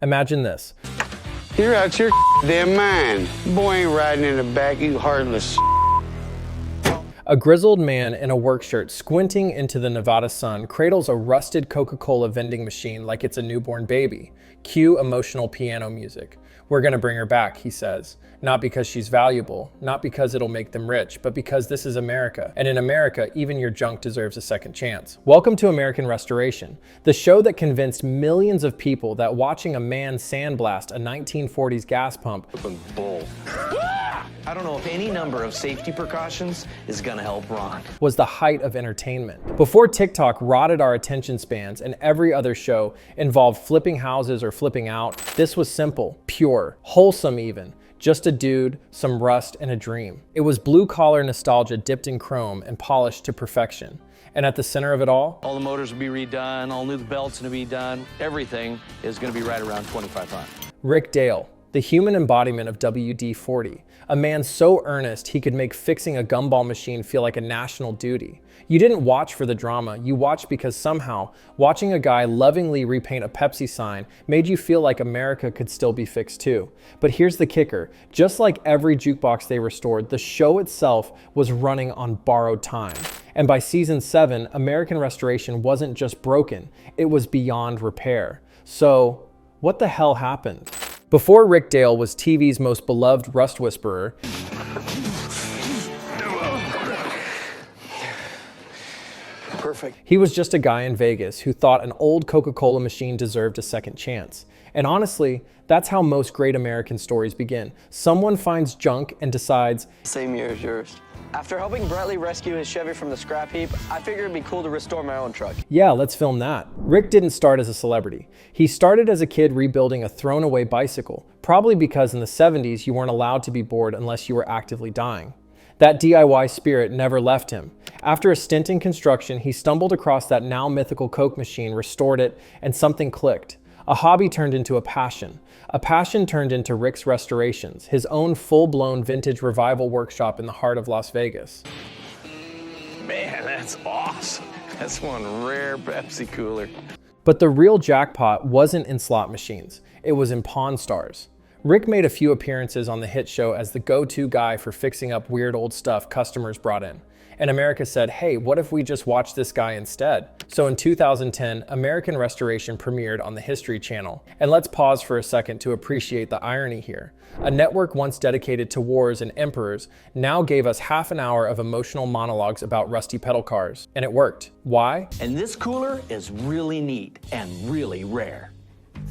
Imagine this. You're out your damn mind. Boy ain't riding in the back, you heartless. A grizzled man in a work shirt squinting into the Nevada sun cradles a rusted Coca-Cola vending machine like it's a newborn baby. Cue emotional piano music. We're gonna bring her back, he says. Not because she's valuable, not because it'll make them rich, but because this is America. And in America, even your junk deserves a second chance. Welcome to American Restoration, the show that convinced millions of people that watching a man sandblast a 1940s gas pump Bull. I don't know if any number of safety precautions is gonna help Ron. was the height of entertainment. Before TikTok rotted our attention spans and every other show involved flipping houses or flipping out, this was simple, pure, wholesome even. Just a dude, some rust, and a dream. It was blue-collar nostalgia dipped in chrome and polished to perfection. And at the center of it all All the motors will be redone, all new belts will be done. Everything is gonna be right around $2,500. Rick Dale, the human embodiment of WD-40, a man so earnest he could make fixing a gumball machine feel like a national duty. You didn't watch for the drama, you watched because somehow watching a guy lovingly repaint a Pepsi sign made you feel like America could still be fixed too. But here's the kicker, just like every jukebox they restored, the show itself was running on borrowed time. And by season 7, American Restoration wasn't just broken, it was beyond repair. So, what the hell happened? Before Rick Dale was TV's most beloved rust whisperer, Perfect. he was just a guy in Vegas who thought an old Coca-Cola machine deserved a second chance. And honestly, that's how most great American stories begin. Someone finds junk and decides, Same year as yours. After helping Bradley rescue his Chevy from the scrap heap, I figured it'd be cool to restore my own truck. yeah, let's film that. Rick didn't start as a celebrity. He started as a kid rebuilding a thrown-away bicycle, probably because in the 70s you weren't allowed to be bored unless you were actively dying. That DIY spirit never left him. After a stint in construction, he stumbled across that now mythical Coke machine, restored it, and something clicked. A hobby turned into a passion. A passion turned into Rick's Restorations, his own full-blown vintage revival workshop in the heart of Las Vegas. Man, that's awesome. That's one rare Pepsi cooler. But the real jackpot wasn't in slot machines, it was in Pawn Stars. Rick made a few appearances on the hit show as the go-to guy for fixing up weird old stuff customers brought in. And America said, hey, what if we just watch this guy instead? So in 2010, American Restoration premiered on the History Channel. And let's pause for a second to appreciate the irony here. A network once dedicated to wars and emperors now gave us half an hour of emotional monologues about rusty pedal cars. And it worked. Why? And this cooler is really neat and really rare.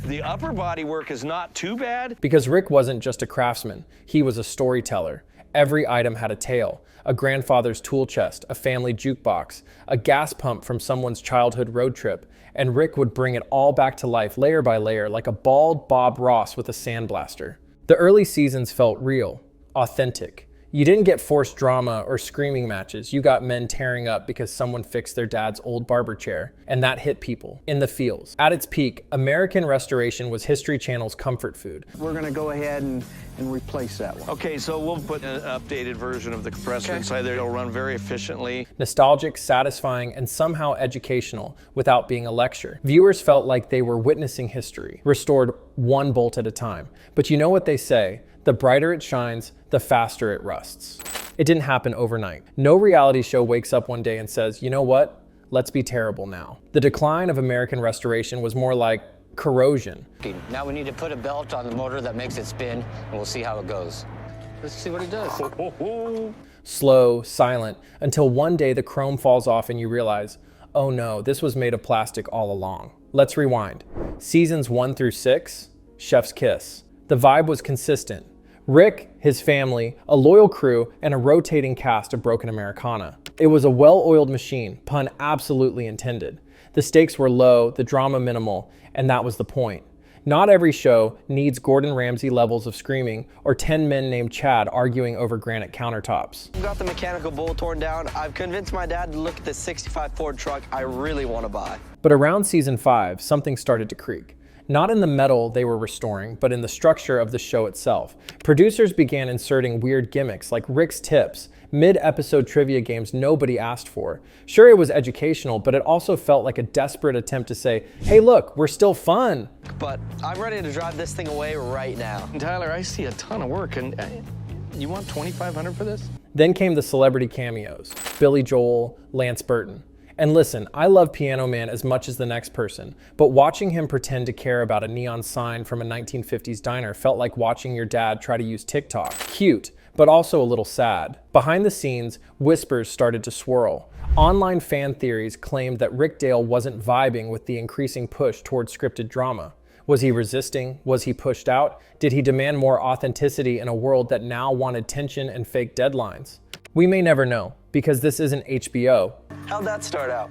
The upper body work is not too bad. Because Rick wasn't just a craftsman, he was a storyteller. Every item had a tale, a grandfather's tool chest, a family jukebox, a gas pump from someone's childhood road trip, and Rick would bring it all back to life layer by layer like a bald Bob Ross with a sandblaster. The early seasons felt real, authentic. You didn't get forced drama or screaming matches. You got men tearing up because someone fixed their dad's old barber chair. And that hit people in the feels. At its peak, American Restoration was History Channel's comfort food. We're going to go ahead and replace that one. Okay, so we'll put an updated version of the compressor inside there. It'll run very efficiently. Nostalgic, satisfying, and somehow educational without being a lecture. Viewers felt like they were witnessing history, restored one bolt at a time. But you know what they say? The brighter it shines, the faster it rusts. It didn't happen overnight. No reality show wakes up one day and says, you know what? Let's be terrible now. The decline of American Restoration was more like corrosion. Now we need to put a belt on the motor that makes it spin, and we'll see how it goes. Let's see what it does. Slow, silent, until one day the chrome falls off and you realize, oh no, this was made of plastic all along. Let's rewind. Seasons 1 through 6, chef's kiss. The vibe was consistent. Rick, his family, a loyal crew, and a rotating cast of broken Americana. It was a well-oiled machine, pun absolutely intended. The stakes were low, the drama minimal, and that was the point. Not every show needs Gordon Ramsay levels of screaming or 10 men named Chad arguing over granite countertops. I've got the mechanical bowl torn down. I've convinced my dad to look at this 65 Ford truck I really want to buy. But around season 5, something started to creak. Not in the metal they were restoring, but in the structure of the show itself. Producers began inserting weird gimmicks like Rick's tips, mid-episode trivia games nobody asked for. Sure, it was educational, but it also felt like a desperate attempt to say, hey look, we're still fun. But I'm ready to drive this thing away right now. Tyler, I see a ton of work, and you want $2,500 for this? Then came the celebrity cameos, Billy Joel, Lance Burton. And listen, I love Piano Man as much as the next person, but watching him pretend to care about a neon sign from a 1950s diner felt like watching your dad try to use TikTok. Cute, but also a little sad. Behind the scenes, whispers started to swirl. Online fan theories claimed that Rick Dale wasn't vibing with the increasing push towards scripted drama. Was he resisting? Was he pushed out? Did he demand more authenticity in a world that now wanted tension and fake deadlines? We may never know, because this isn't HBO. How'd that start out?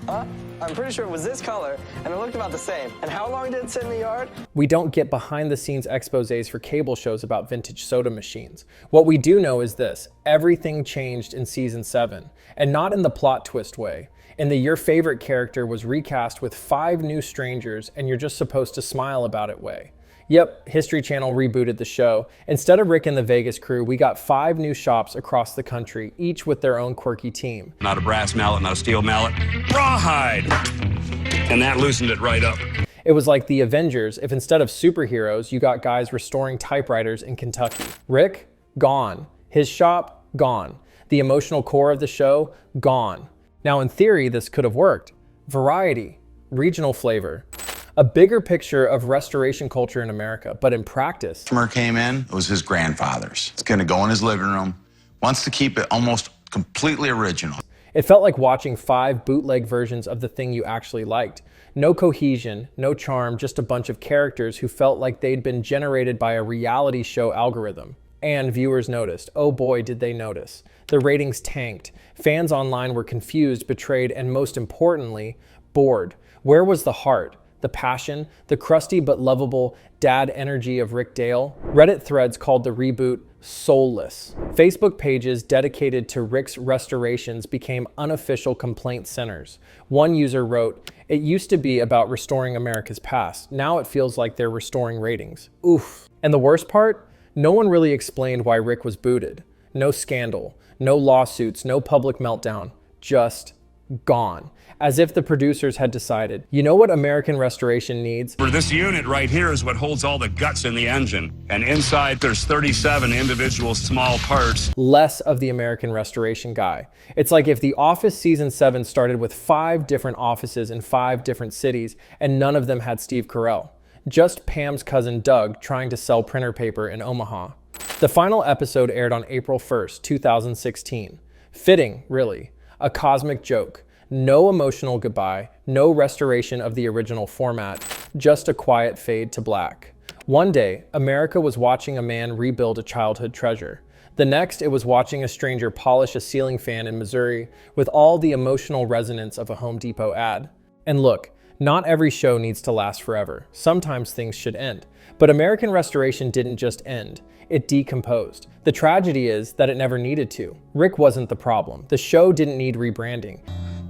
I'm pretty sure it was this color, and it looked about the same. And how long did it sit in the yard? We don't get behind-the-scenes exposés for cable shows about vintage soda machines. What we do know is this: everything changed in season 7, and not in the plot twist way. In the your favorite character was recast with 5 new strangers, and you're just supposed to smile about it way. Yep, History Channel rebooted the show. Instead of Rick and the Vegas crew, we got 5 new shops across the country, each with their own quirky team. Not a brass mallet, not a steel mallet, rawhide! And that loosened it right up. It was like the Avengers if instead of superheroes, you got guys restoring typewriters in Kentucky. Rick, gone. His shop, gone. The emotional core of the show, gone. Now in theory, this could have worked. Variety, regional flavor, a bigger picture of restoration culture in America, but in practice. Customer came in, it was his grandfather's. It's gonna go in his living room, wants to keep it almost completely original. It felt like watching 5 bootleg versions of the thing you actually liked. No cohesion, no charm, just a bunch of characters who felt like they'd been generated by a reality show algorithm. And viewers noticed. Oh boy, did they notice. The ratings tanked. Fans online were confused, betrayed, and most importantly, bored. Where was the heart? The passion, the crusty but lovable dad energy of Rick Dale? Reddit threads called the reboot soulless. Facebook pages dedicated to Rick's restorations became unofficial complaint centers. One user wrote, "It used to be about restoring America's past. Now it feels like they're restoring ratings. Oof." And the worst part? No one really explained why Rick was booted. No scandal, no lawsuits, no public meltdown. Just gone. As if the producers had decided, you know what American restoration needs? For this unit right here is what holds all the guts in the engine. And inside there's 37 individual small parts. Less of the American restoration guy. It's like if The Office season 7 started with 5 different offices in 5 different cities and none of them had Steve Carell. Just Pam's cousin Doug trying to sell printer paper in Omaha. The final episode aired on April 1st, 2016. Fitting, really. A cosmic joke. No emotional goodbye, no restoration of the original format, just a quiet fade to black. One day, America was watching a man rebuild a childhood treasure. The next, it was watching a stranger polish a ceiling fan in Missouri with all the emotional resonance of a Home Depot ad. And look, not every show needs to last forever. Sometimes things should end. But American restoration didn't just end, it decomposed. The tragedy is that it never needed to. Rick wasn't the problem. The show didn't need rebranding.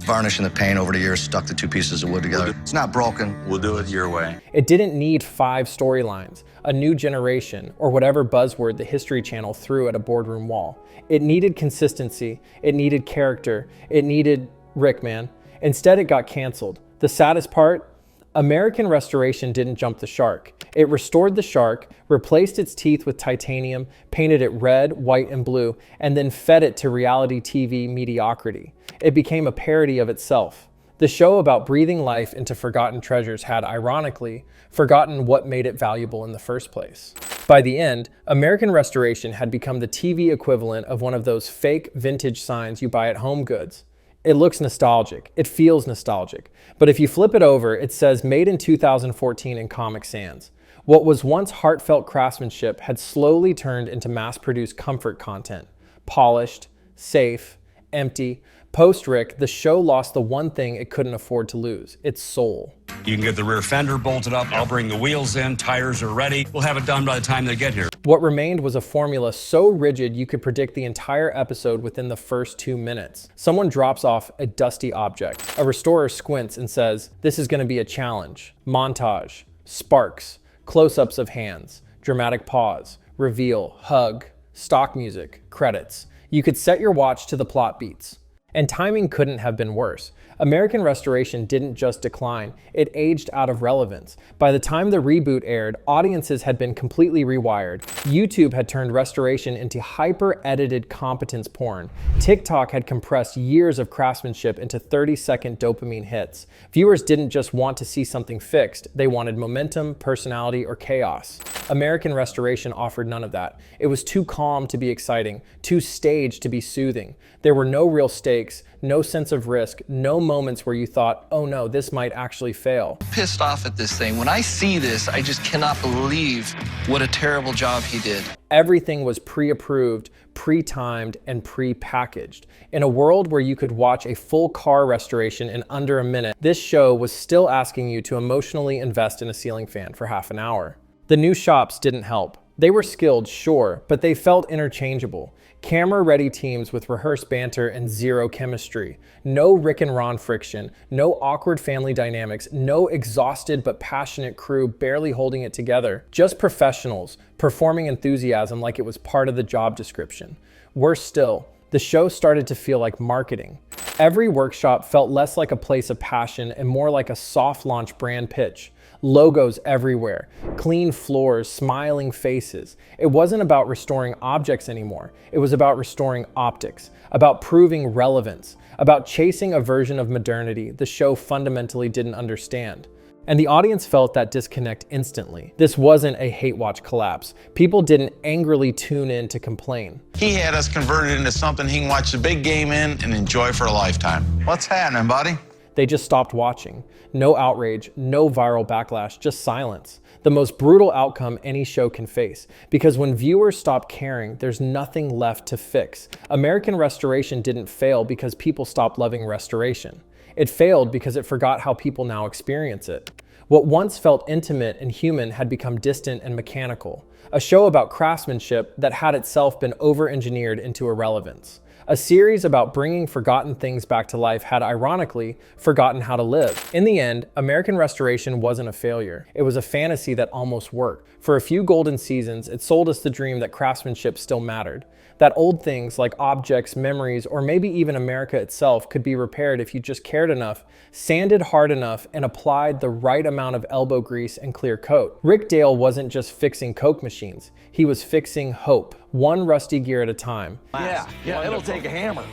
Varnish and the paint over the years stuck the 2 pieces of wood together. It's not broken. We'll do it your way. It didn't need 5 storylines, a new generation, or whatever buzzword the History Channel threw at a boardroom wall. It needed consistency, it needed character, it needed Rick, man. Instead, it got canceled. The saddest part? American restoration didn't jump the shark. It restored the shark, replaced its teeth with titanium, painted it red, white, and blue, and then fed it to reality TV mediocrity. It became a parody of itself. The show about breathing life into forgotten treasures had, ironically, forgotten what made it valuable in the first place. By the end, American restoration had become the TV equivalent of one of those fake vintage signs you buy at Home Goods. It looks nostalgic, it feels nostalgic, but if you flip it over, it says made in 2014 in Comic Sans. What was once heartfelt craftsmanship had slowly turned into mass-produced comfort content. Polished, safe, empty. Post-Rick, the show lost the one thing it couldn't afford to lose, its soul. You can get the rear fender bolted up, I'll bring the wheels in, tires are ready. We'll have it done by the time they get here. What remained was a formula so rigid you could predict the entire episode within the first 2 minutes. Someone drops off a dusty object. A restorer squints and says, "This is going to be a challenge." Montage, sparks, close-ups of hands, dramatic pause, reveal, hug, stock music, credits. You could set your watch to the plot beats. And timing couldn't have been worse. American Restoration didn't just decline, it aged out of relevance. By the time the reboot aired, audiences had been completely rewired. YouTube had turned Restoration into hyper-edited competence porn. TikTok had compressed years of craftsmanship into 30-second dopamine hits. Viewers didn't just want to see something fixed, they wanted momentum, personality, or chaos. American Restoration offered none of that. It was too calm to be exciting, too staged to be soothing. There were no real stakes, no sense of risk, no moments where you thought, oh no, this might actually fail. Pissed off at this thing. When I see this, I just cannot believe what a terrible job he did. Everything was pre-approved, pre-timed, and pre-packaged. In a world where you could watch a full car restoration in under a minute, this show was still asking you to emotionally invest in a ceiling fan for half an hour. The new shops didn't help. They were skilled, sure, but they felt interchangeable. Camera-ready teams with rehearsed banter and zero chemistry. No Rick and Ron friction, no awkward family dynamics, no exhausted but passionate crew barely holding it together. Just professionals, performing enthusiasm like it was part of the job description. Worse still, the show started to feel like marketing. Every workshop felt less like a place of passion and more like a soft launch brand pitch. Logos everywhere, clean floors, smiling faces. It wasn't about restoring objects anymore. It was about restoring optics, about proving relevance, about chasing a version of modernity the show fundamentally didn't understand. And the audience felt that disconnect instantly. This wasn't a hate watch collapse. People didn't angrily tune in to complain. He had us converted into something he can watch the big game in and enjoy for a lifetime. What's happening, buddy? They just stopped watching. No outrage, no viral backlash, just silence. The most brutal outcome any show can face. Because when viewers stop caring, there's nothing left to fix. American Restoration didn't fail because people stopped loving restoration. It failed because it forgot how people now experience it. What once felt intimate and human had become distant and mechanical. A show about craftsmanship that had itself been over-engineered into irrelevance. A series about bringing forgotten things back to life had, ironically, forgotten how to live. In the end, American Restoration wasn't a failure. It was a fantasy that almost worked. For a few golden seasons, it sold us the dream that craftsmanship still mattered. That old things like objects, memories, or maybe even America itself could be repaired if you just cared enough, sanded hard enough, and applied the right amount of elbow grease and clear coat. Rick Dale wasn't just fixing Coke machines. He was fixing hope, one rusty gear at a time. Yeah, it'll take a hammer.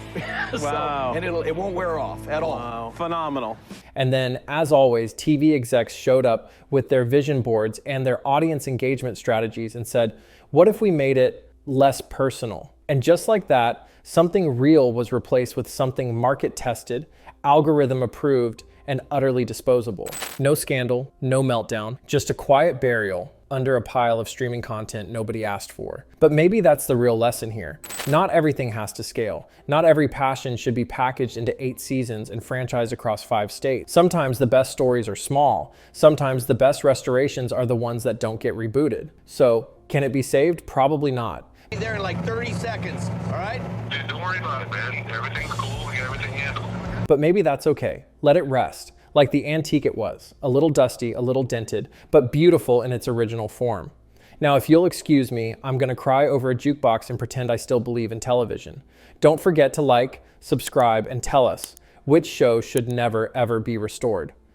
Wow. And it won't wear off at all. Wow. Phenomenal. And then, as always, TV execs showed up with their vision boards and their audience engagement strategies and said, what if we made it less personal? And just like that, something real was replaced with something market tested, algorithm approved, and utterly disposable. No scandal, no meltdown, just a quiet burial under a pile of streaming content nobody asked for. But maybe that's the real lesson here. Not everything has to scale. Not every passion should be packaged into 8 seasons and franchised across 5 states. Sometimes the best stories are small. Sometimes the best restorations are the ones that don't get rebooted. So, can it be saved? Probably not. There in like 30 seconds, all right? Dude, don't worry about it, man. Everything's cool. We got everything handled. But maybe that's okay. Let it rest. Like the antique it was. A little dusty, a little dented, but beautiful in its original form. Now, if you'll excuse me, I'm gonna cry over a jukebox and pretend I still believe in television. Don't forget to like, subscribe, and tell us which show should never ever be restored.